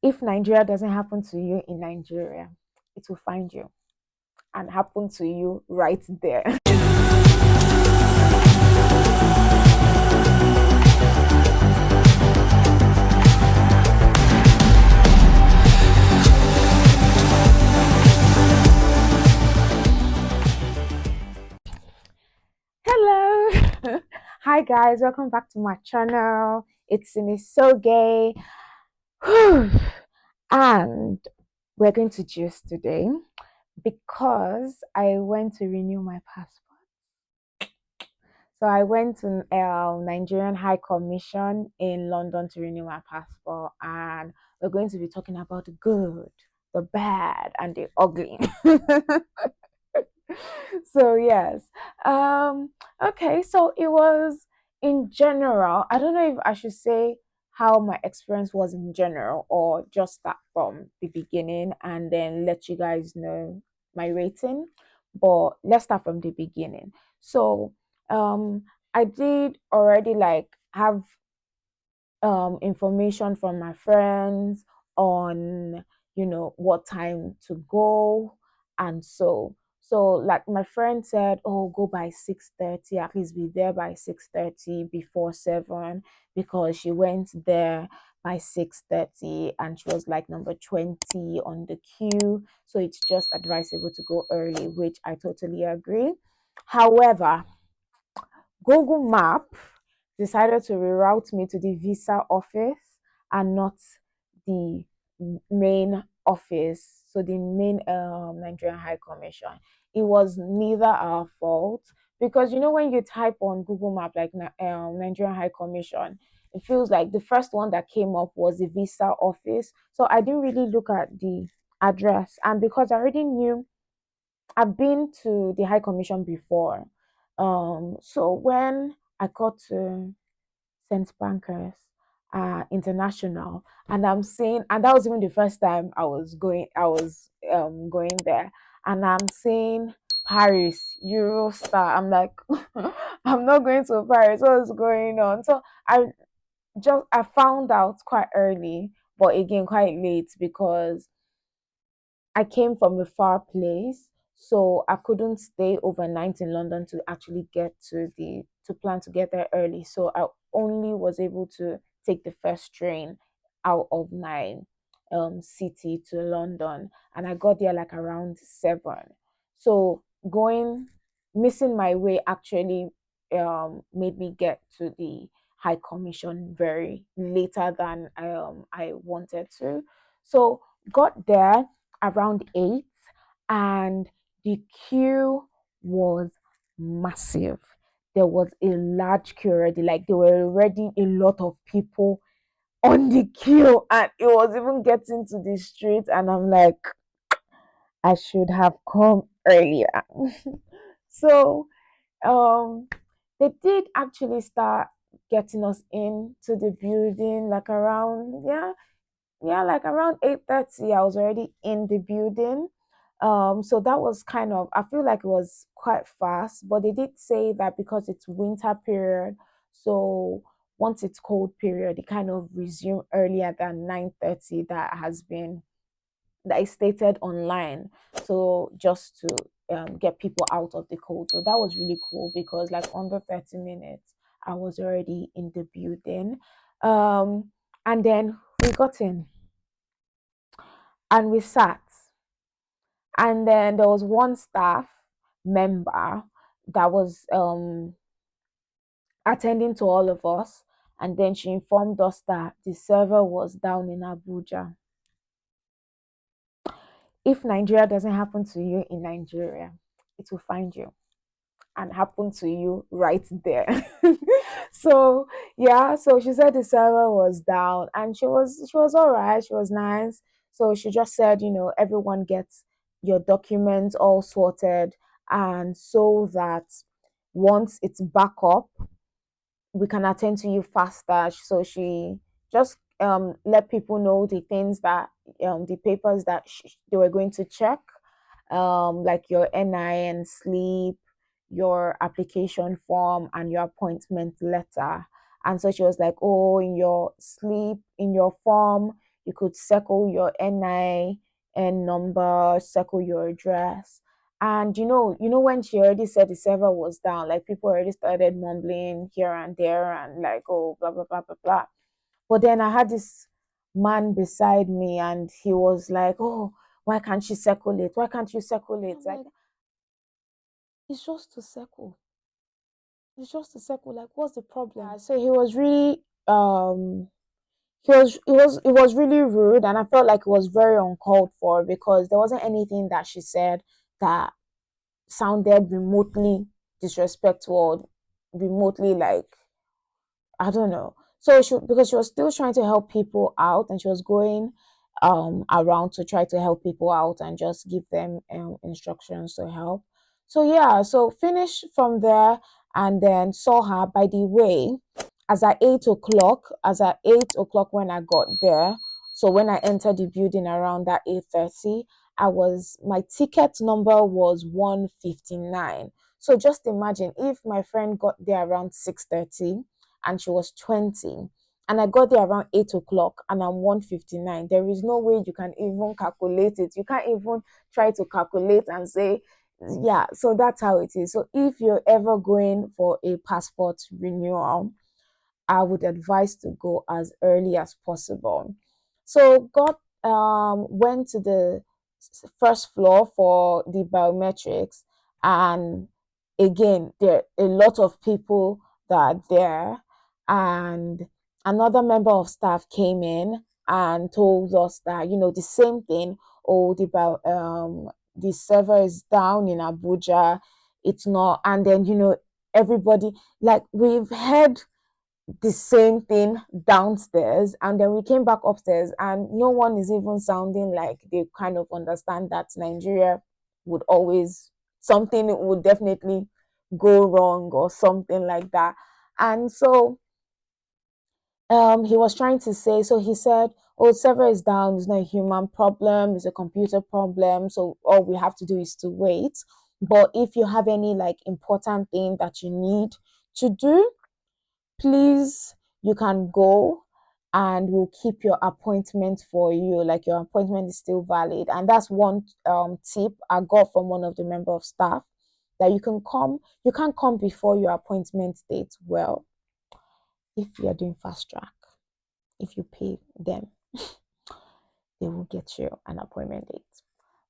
If Nigeria doesn't happen to you in Nigeria, it will find you and happen to you right there. Hello. Hi guys, welcome back to my channel. It's me so gay. And we're going to gist today because I went to renew my passport. So I went to Nigerian High Commission in London to renew my passport, and we're going to be talking about the good, the bad, and the ugly. So yes, um, okay. So it was in general. I don't know if I should say how my experience was in general or just start from the beginning and then let you guys know my rating. But let's start from the beginning. So um I did already like have information from my friends on what time to go, and like my friend said, oh, go by 6:30, at least be there by 6:30 before 7, because she went there by 6:30 and she was like number 20 on the queue, so it's just advisable to go early, which I totally agree. However, Google Map decided to reroute me to the visa office and not the main office, so the main Nigerian High Commission. It was neither our fault, because when you type on Google Map like Nigerian High Commission, it feels like the first one that came up was the visa office. So I didn't really look at the address, and because I already knew I've been to the High Commission before. So when I got to St. Pancras International, and I'm seeing, and that was even the first time I was going there, and I'm seeing Paris, Eurostar. I'm like, I'm not going to Paris. What's going on? So I found out quite early, but again quite late, because I came from a far place, so I couldn't stay overnight in London to actually get to plan to get there early. So I only was able to take the first train out of my city to London, and I got there like around 7. So going missing my way actually made me get to the High Commission very later than I wanted to. So got there around 8, and the queue was massive. There was a large queue already, like there were already a lot of people on the queue, and it was even getting to the street, and I'm like, I should have come earlier. So um they did actually start getting us into the building like around, yeah, like around 8:30. I was already in the building. So that was kind of, I feel like it was quite fast, but they did say that because it's winter period, so once it's cold period, it kind of resume earlier than 9:30 that is stated online. So just to get people out of the cold. So that was really cool, because like under 30 minutes, I was already in the building. Um, and then we got in and we sat, and then there was one staff member that was attending to all of us, and then she informed us that the server was down in Abuja. If Nigeria doesn't happen to you in Nigeria, it will find you and happen to you right there. So yeah, so she said the server was down, and she was all right, she was nice. So she just said, everyone gets your documents all sorted, and so that once it's back up, we can attend to you faster. So she just let people know the things that the papers that they were going to check, like your NIN slip, your application form, and your appointment letter. And so she was like, oh, in your slip, in your form, You could circle your NIN number, circle your address. And when she already said the server was down, like people already started mumbling here and there and like, oh, blah, blah, blah, blah, blah. But then I had this man beside me and he was like, oh, why can't she circle it? Why can't you circle it? Like, it's just to circle. It's just to circle. Like, what's the problem? Yeah, so he was really it was really rude, and I felt like it was very uncalled for because there wasn't anything that she said that sounded remotely disrespectful or remotely like, I don't know. So because she was still trying to help people out and she was going around to try to help people out and just give them instructions to help. So yeah, so finished from there and then saw her. By the way, as at 8 o'clock when I got there, so when I entered the building around that 8:30, my ticket number was 159. So just imagine if my friend got there around 6:30 and she was 20 and I got there around 8 o'clock and I'm 159. There is no way you can even calculate it. You can't even try to calculate and say, yeah, so that's how it is. So if you're ever going for a passport renewal, I would advise to go as early as possible. So got went to the first floor for the biometrics, and again there are a lot of people that are there, and another member of staff came in and told us that the same thing. Oh, the server is down in Abuja. It's not, and then everybody, like, we've heard the same thing downstairs, and then we came back upstairs and no one is even sounding like they kind of understand that Nigeria would always, something would definitely go wrong or something like that. And so he was trying to say, so he said, oh, server is down, it's not a human problem, it's a computer problem, so all we have to do is to wait. But if you have any like important thing that you need to do, please, you can go and we'll keep your appointment for you. Like, your appointment is still valid. And that's one tip I got from one of the member of staff, that you can't come before your appointment date. Well, if you're doing fast track, if you pay them, they will get you an appointment date.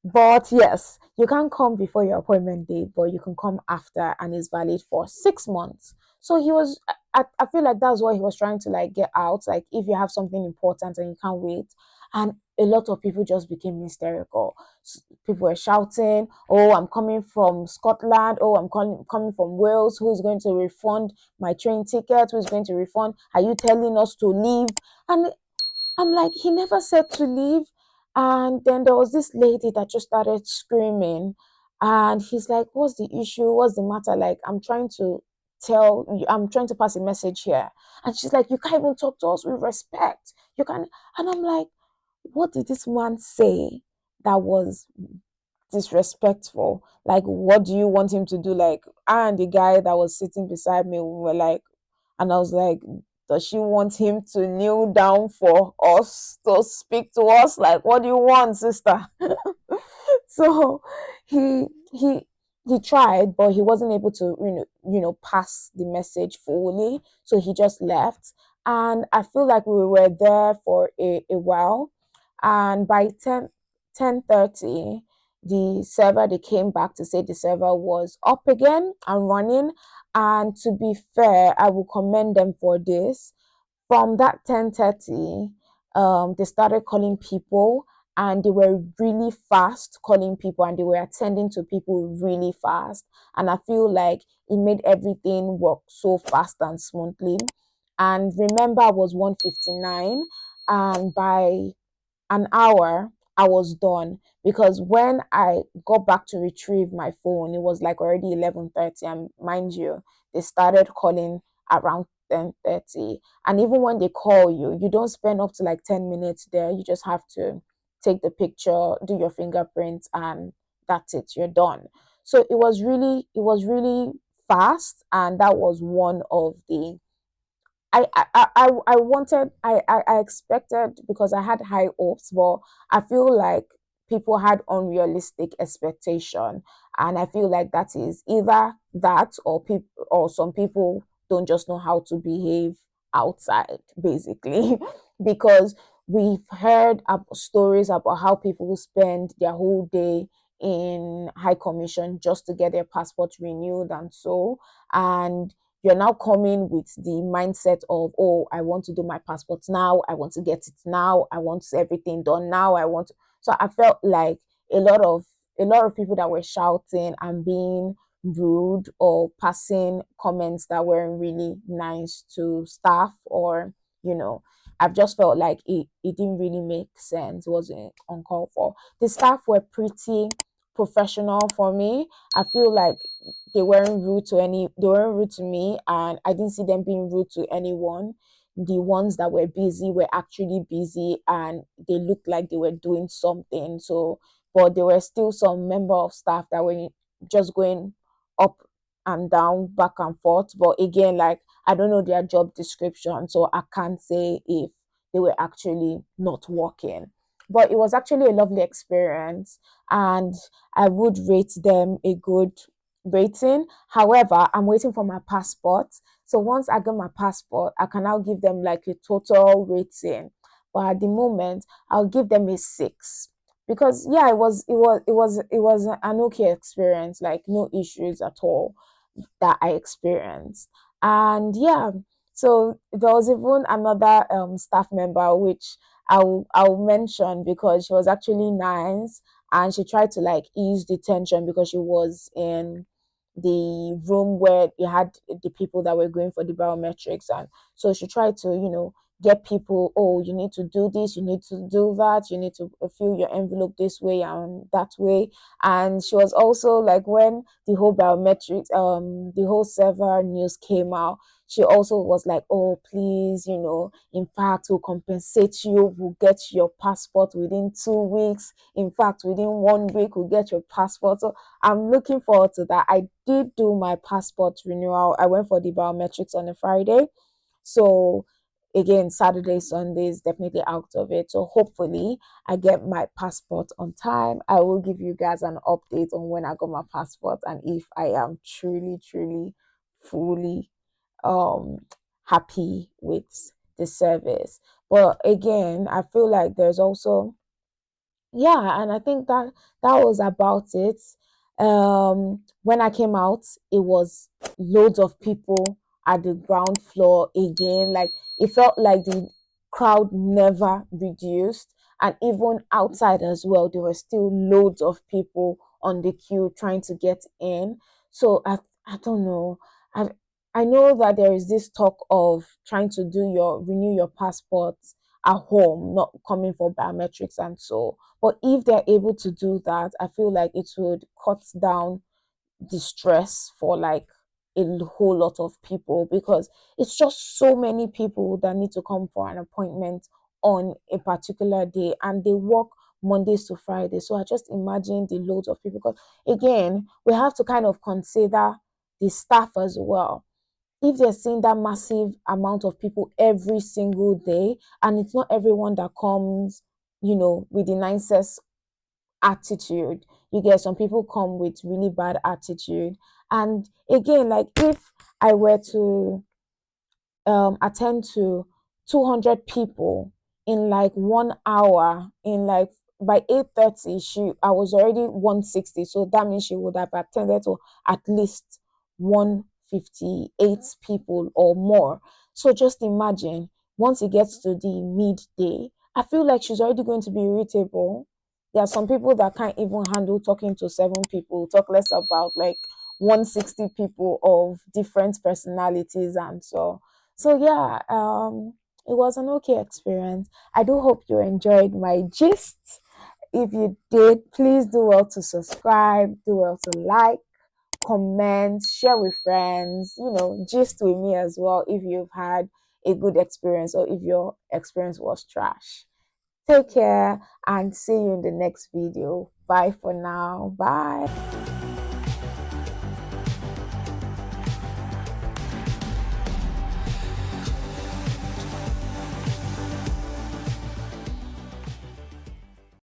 But yes, you can't come before your appointment date, but you can come after, and it's valid for 6 months. So I feel like that's what he was trying to like get out. Like, if you have something important and you can't wait, and a lot of people just became hysterical. People were shouting, "Oh, I'm coming from Scotland. Oh, I'm coming from Wales. Who's going to refund my train ticket? Who's going to refund? Are you telling us to leave?" And I'm like, he never said to leave. And then there was this lady that just started screaming. And he's like, what's the issue? What's the matter? Like, I'm trying to pass a message here. And she's like, you can't even talk to us with respect. You can. And I'm like, what did this man say that was disrespectful? Like, what do you want him to do? Like, I and the guy that was sitting beside me, we were like, and I was like, does she want him to kneel down for us to speak to us? Like, what do you want, sister? So he he he tried, but he wasn't able to pass the message fully. So he just left. And I feel like we were there for a while. And by 10:30, the server, they came back to say the server was up again and running. And to be fair, I will commend them for this. From that 10:30, they started calling people, and they were really fast calling people, and they were attending to people really fast. And I feel like it made everything work so fast and smoothly. And remember, I was 159, and by an hour, I was done, because when I got back to retrieve my phone, it was like already 11:30, and mind you, they started calling around 10:30. And even when they call you, you don't spend up to like 10 minutes there. You just have to take the picture, do your fingerprints, and that's it. You're done. So it was really fast, and that was one of the I wanted, I expected, because I had high hopes, but I feel like people had unrealistic expectation, and I feel like that is either that, or people, or some people don't just know how to behave outside, basically. Because we've heard stories about how people spend their whole day in high commission just to get their passport renewed and so, and you're now coming with the mindset of, oh, I want to do my passport now, I want to get it now, I want everything done now, I want to. So I felt like a lot of a lot of people that were shouting and being rude or passing comments that weren't really nice to staff, or you know I've just felt like it didn't really make sense. It wasn't uncalled for. The staff were pretty professional for me. I feel like they weren't rude to me, and I didn't see them being rude to anyone. The ones that were busy were actually busy, and they looked like they were doing something. So, but there were still some member of staff that were just going up and down, back and forth. But again, like, I don't know their job description, so I can't say if they were actually not working. But it was actually a lovely experience, and I would rate them a good rating. However, I'm waiting for my passport. So once I get my passport, I can now give them like a total rating. But at the moment, I'll give them a 6. Because yeah, it was an okay experience, like no issues at all that I experienced. And yeah, so there was even another staff member which I'll mention, because she was actually nice, and she tried to like ease the tension because she was in the room where you had the people that were going for the biometrics, and so she tried to get people, oh, you need to do this, you need to do that, you need to fill your envelope this way and that way. And she was also like, when the whole biometrics the whole server news came out, she also was like, oh, please, in fact, we'll compensate you, we'll get your passport within 2 weeks, in fact within 1 week we'll get your passport. So I'm looking forward to that. I did do my passport renewal. I went for the biometrics on a Friday. So again, Saturday, Sunday is definitely out of it. So hopefully I get my passport on time. I will give you guys an update on when I got my passport, and if I am truly, truly, fully um happy with the service. But again, I feel like there's also, yeah, and I think that was about it. When I came out, it was loads of people at the ground floor again. Like, it felt like the crowd never reduced, and even outside as well, there were still loads of people on the queue trying to get in. So I don't know. I know that there is this talk of trying to renew your passport at home, not coming for biometrics and so. But if they're able to do that, I feel like it would cut down the stress for like a whole lot of people, because it's just so many people that need to come for an appointment on a particular day, and they work Mondays to Friday. So I just imagine the loads of people. Because again, we have to kind of consider the staff as well. If they're seeing that massive amount of people every single day, and it's not everyone that comes, with the nicest attitude. You get some people come with really bad attitude. And again, like, if I were to attend to 200 people in like 1 hour, in like by 8:30, I was already 160. So that means she would have attended to at least 158 people or more. So just imagine, once it gets to the midday, I feel like she's already going to be irritable. There are some people that can't even handle talking to 7 people, talk less about like 160 people of different personalities. And so yeah, it was an okay experience. I do hope you enjoyed my gist. If you did, please do well to subscribe, do well to like, comment, share with friends, gist with me as well if you've had a good experience, or if your experience was trash. Take care and see you in the next video. Bye for now. Bye.